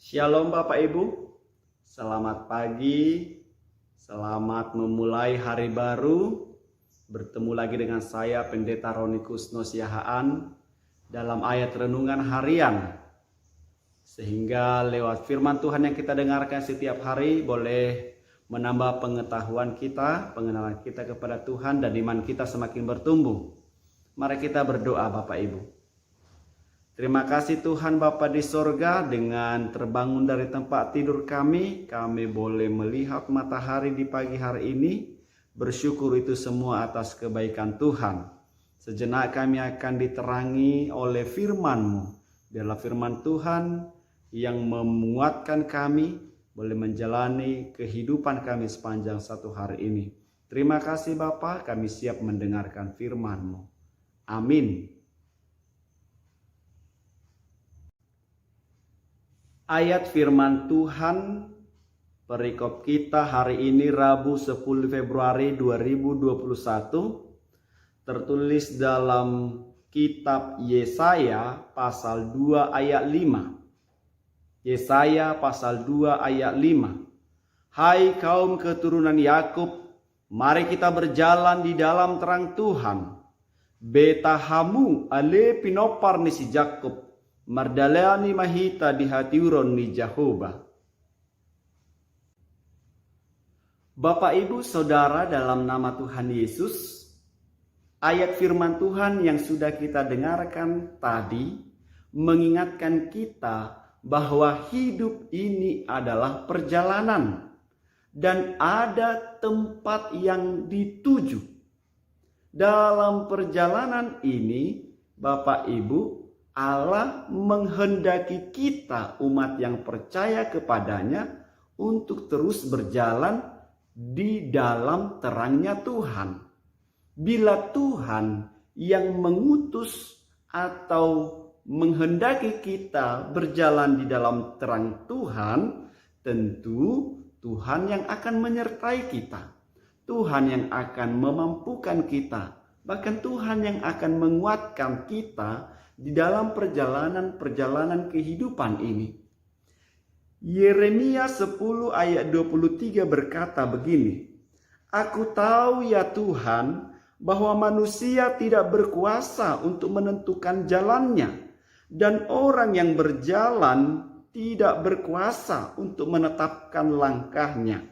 Shalom Bapak Ibu, selamat pagi, selamat memulai hari baru. Bertemu lagi dengan saya Pendeta Roni Kusno Siahaan dalam ayat renungan harian. Sehingga lewat firman Tuhan yang kita dengarkan setiap hari boleh menambah pengetahuan kita, pengenalan kita kepada Tuhan, dan iman kita semakin bertumbuh. Mari kita berdoa Bapak Ibu. Terima kasih Tuhan Bapa di sorga, dengan terbangun dari tempat tidur kami boleh melihat matahari di pagi hari ini. Bersyukur itu semua atas kebaikan Tuhan. Sejenak kami akan diterangi oleh firman-Mu. Biarlah firman Tuhan yang menguatkan kami, boleh menjalani kehidupan kami sepanjang satu hari ini. Terima kasih Bapa, kami siap mendengarkan firman-Mu. Amin. Ayat firman Tuhan perikop kita hari ini Rabu 10 Februari 2021 tertulis dalam kitab Yesaya pasal 2 ayat 5. Yesaya pasal 2 ayat 5. Hai kaum keturunan Yakub, mari kita berjalan di dalam terang Tuhan. Betahamu ale pinopar ni si Jakob, mardalani mahita di hatiuron ni Jehovah. Bapak Ibu Saudara, dalam nama Tuhan Yesus, ayat firman Tuhan yang sudah kita dengarkan tadi mengingatkan kita bahwa hidup ini adalah perjalanan dan ada tempat yang dituju. Dalam perjalanan ini, Bapak Ibu, Allah menghendaki kita umat yang percaya kepadanya untuk terus berjalan di dalam terangnya Tuhan. Bila Tuhan yang mengutus atau menghendaki kita berjalan di dalam terang Tuhan, tentu Tuhan yang akan menyertai kita. Tuhan yang akan memampukan kita. Bahkan Tuhan yang akan menguatkan kita di dalam perjalanan kehidupan ini. Yeremia 10 ayat 23 berkata begini, Aku tahu ya Tuhan bahwa manusia tidak berkuasa untuk menentukan jalannya, dan orang yang berjalan tidak berkuasa untuk menetapkan langkahnya.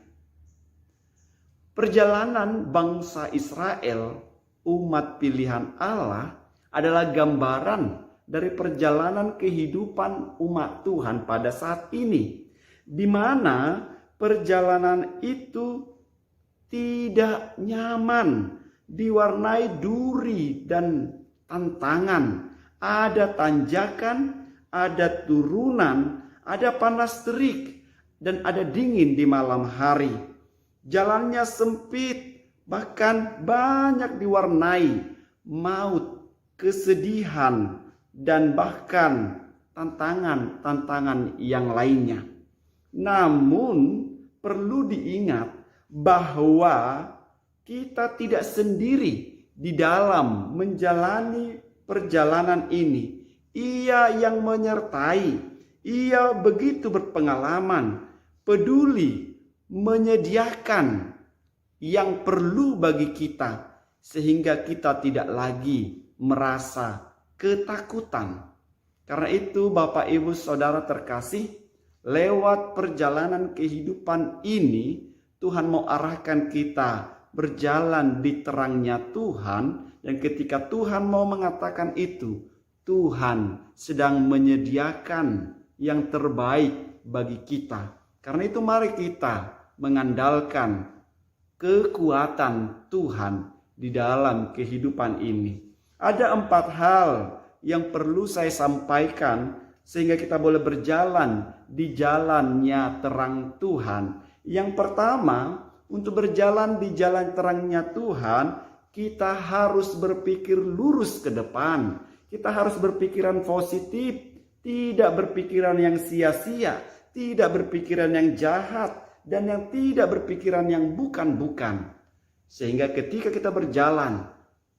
Perjalanan bangsa Israel, umat pilihan Allah, adalah gambaran dari perjalanan kehidupan umat Tuhan pada saat ini, di mana perjalanan itu tidak nyaman, diwarnai duri dan tantangan, ada tanjakan, ada turunan, ada panas terik, dan ada dingin di malam hari. Jalannya sempit, bahkan banyak diwarnai maut, kesedihan, dan bahkan tantangan-tantangan yang lainnya. Namun perlu diingat bahwa kita tidak sendiri di dalam menjalani perjalanan ini. Ia yang menyertai, ia begitu berpengalaman, peduli, menyediakan yang perlu bagi kita, sehingga kita tidak lagi merasa ketakutan. Karena itu Bapak Ibu Saudara terkasih, lewat perjalanan kehidupan ini Tuhan mau arahkan kita berjalan di terangnya Tuhan. Dan ketika Tuhan mau mengatakan itu, Tuhan sedang menyediakan yang terbaik bagi kita. Karena itu mari kita mengandalkan kekuatan Tuhan di dalam kehidupan ini. Ada 4 hal yang perlu saya sampaikan sehingga kita boleh berjalan di jalannya terang Tuhan. Yang pertama, untuk berjalan di jalan terangnya Tuhan, kita harus berpikir lurus ke depan. Kita harus berpikiran positif, tidak berpikiran yang sia-sia, tidak berpikiran yang jahat, dan yang tidak berpikiran yang bukan-bukan. Sehingga ketika kita berjalan,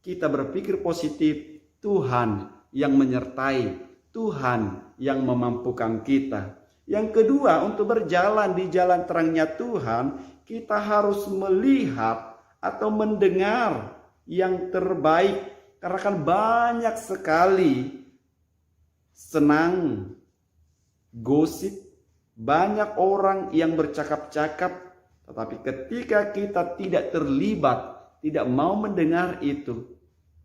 kita berpikir positif, Tuhan yang menyertai, Tuhan yang memampukan kita. Yang kedua, untuk berjalan di jalan terangnya Tuhan, kita harus melihat atau mendengar yang terbaik. Karena kan banyak sekali senang, gosip, banyak orang yang bercakap-cakap, tetapi ketika kita tidak terlibat, tidak mau mendengar itu,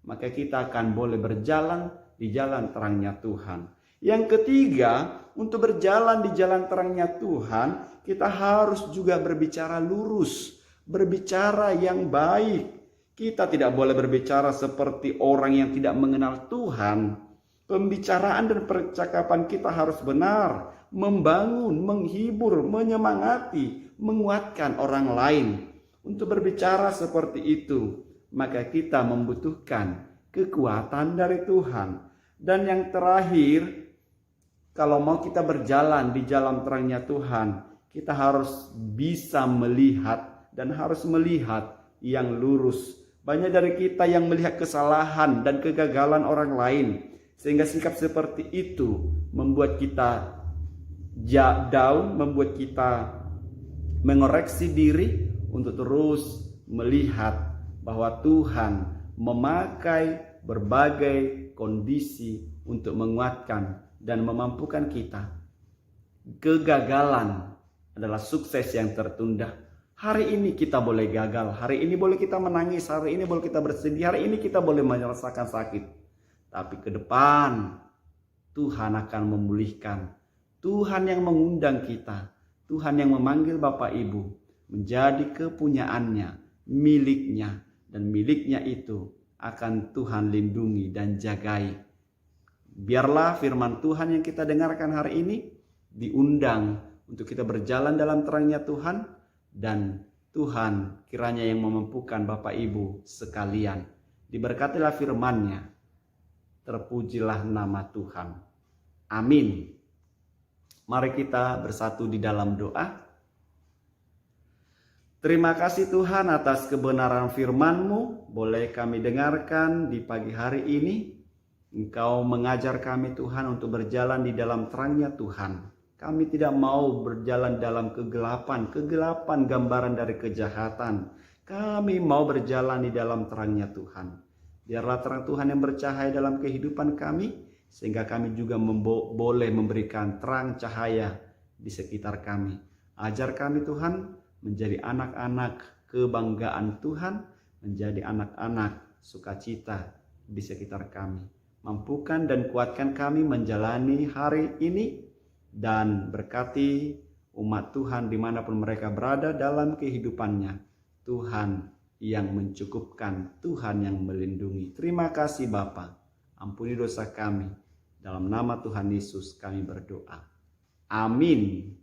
maka kita akan boleh berjalan di jalan terangnya Tuhan. Yang ketiga, untuk berjalan di jalan terangnya Tuhan, kita harus juga berbicara lurus, berbicara yang baik. Kita tidak boleh berbicara seperti orang yang tidak mengenal Tuhan. Pembicaraan dan percakapan kita harus benar, membangun, menghibur, menyemangati, menguatkan orang lain. Untuk berbicara seperti itu, maka kita membutuhkan kekuatan dari Tuhan. Dan yang terakhir, kalau mau kita berjalan di jalan terangnya Tuhan, kita harus bisa melihat dan harus melihat yang lurus. Banyak dari kita yang melihat kesalahan dan kegagalan orang lain, sehingga sikap seperti itu membuat kita down, membuat kita mengoreksi diri untuk terus melihat bahwa Tuhan memakai berbagai kondisi untuk menguatkan dan memampukan kita. Kegagalan adalah sukses yang tertunda. Hari ini kita boleh gagal, hari ini boleh kita menangis, hari ini boleh kita bersedih, hari ini kita boleh merasakan sakit. Tapi ke depan Tuhan akan memulihkan. Tuhan yang mengundang kita, Tuhan yang memanggil Bapak Ibu menjadi kepunyaannya, miliknya, dan miliknya itu akan Tuhan lindungi dan jagai. Biarlah firman Tuhan yang kita dengarkan hari ini diundang untuk kita berjalan dalam terangnya Tuhan, dan Tuhan kiranya yang memampukan Bapak Ibu sekalian. Diberkatilah firman-Nya, terpujilah nama Tuhan. Amin. Mari kita bersatu di dalam doa. Terima kasih Tuhan atas kebenaran firman-Mu. Boleh kami dengarkan di pagi hari ini. Engkau mengajar kami Tuhan untuk berjalan di dalam terangnya Tuhan. Kami tidak mau berjalan dalam kegelapan gambaran dari kejahatan. Kami mau berjalan di dalam terangnya Tuhan. Biarlah terang Tuhan yang bercahaya dalam kehidupan kami, sehingga kami juga boleh memberikan terang cahaya di sekitar kami. Ajar kami Tuhan menjadi anak-anak kebanggaan Tuhan, menjadi anak-anak sukacita di sekitar kami. Mampukan dan kuatkan kami menjalani hari ini, dan berkati umat Tuhan dimanapun mereka berada dalam kehidupannya. Tuhan yang mencukupkan, Tuhan yang melindungi. Terima kasih Bapa. Ampuni dosa kami. Dalam nama Tuhan Yesus kami berdoa. Amin.